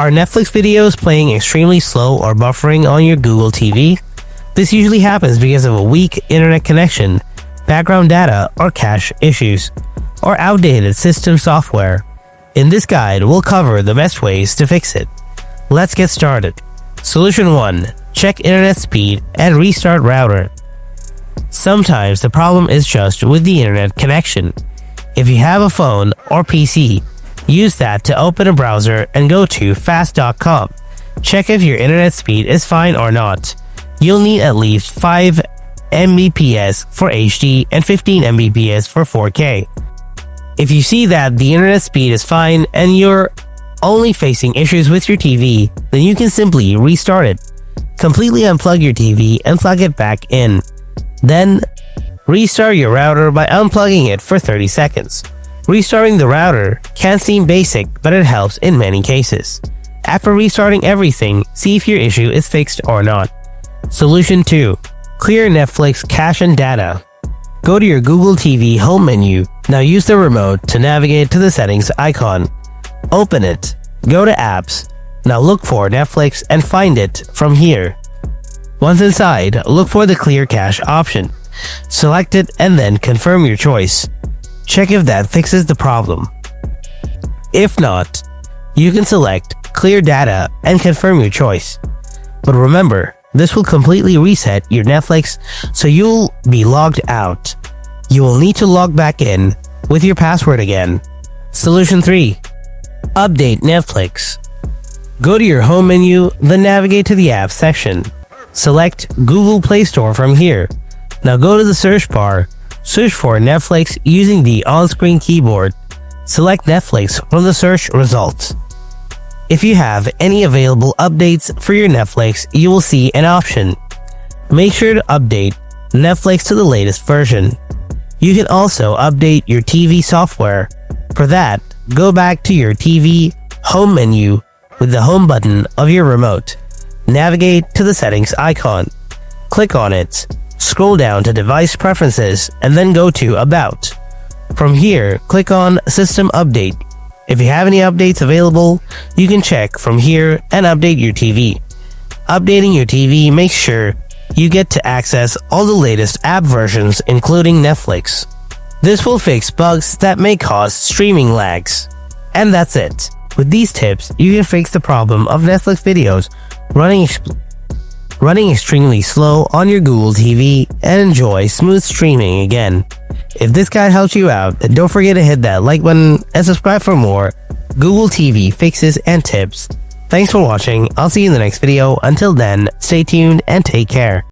Are Netflix videos playing extremely slow or buffering on your Google TV? This usually happens because of a weak internet connection, background data, or cache issues, or outdated system software. In this guide, we'll cover the best ways to fix it. Let's get started. Solution 1. Check internet speed and restart router. Sometimes the problem is just with the internet connection. If you have a phone or PC, use that to open a browser and go to fast.com. Check if your internet speed is fine or not. You'll need at least 5 Mbps for HD and 15 Mbps for 4K. If you see that the internet speed is fine and you're only facing issues with your TV, then you can simply restart it. Completely unplug your TV and plug it back in. Then, restart your router by unplugging it for 30 seconds. Restarting the router can seem basic, but it helps in many cases. After restarting everything, see if your issue is fixed or not. Solution 2. Clear Netflix cache and data. Go to your Google TV home menu. Now use the remote to navigate to the settings icon. Open it. Go to apps. Now look for Netflix and find it from here. Once inside, look for the clear cache option. Select it and then confirm your choice. Check if that fixes the problem. If not, you can select clear data and confirm your choice. But remember, this will completely reset your Netflix, so you'll be logged out. You will need to log back in with your password again. Solution 3. Update Netflix. Go to your home menu, then navigate to the apps section. Select Google Play Store from here. Now go to the search bar. Search for Netflix using the on-screen keyboard. Select Netflix from the search results. If you have any available updates for your Netflix, you will see an option. Make sure to update Netflix to the latest version. You can also update your TV software. For that, go back to your TV home menu with the home button of your remote. Navigate to the settings icon. Click on it. Scroll down to Device Preferences and then go to About. From here, click on System Update. If you have any updates available, you can check from here and update your TV. Updating your TV makes sure you get to access all the latest app versions, including Netflix. This will fix bugs that may cause streaming lags. And that's it. With these tips, you can fix the problem of Netflix videos running extremely slow on your Google TV and enjoy smooth streaming again. If this guide helps you out, then don't forget to hit that like button and subscribe for more Google TV fixes and tips. Thanks for watching. I'll see you in the next video. Until then, stay tuned and take care.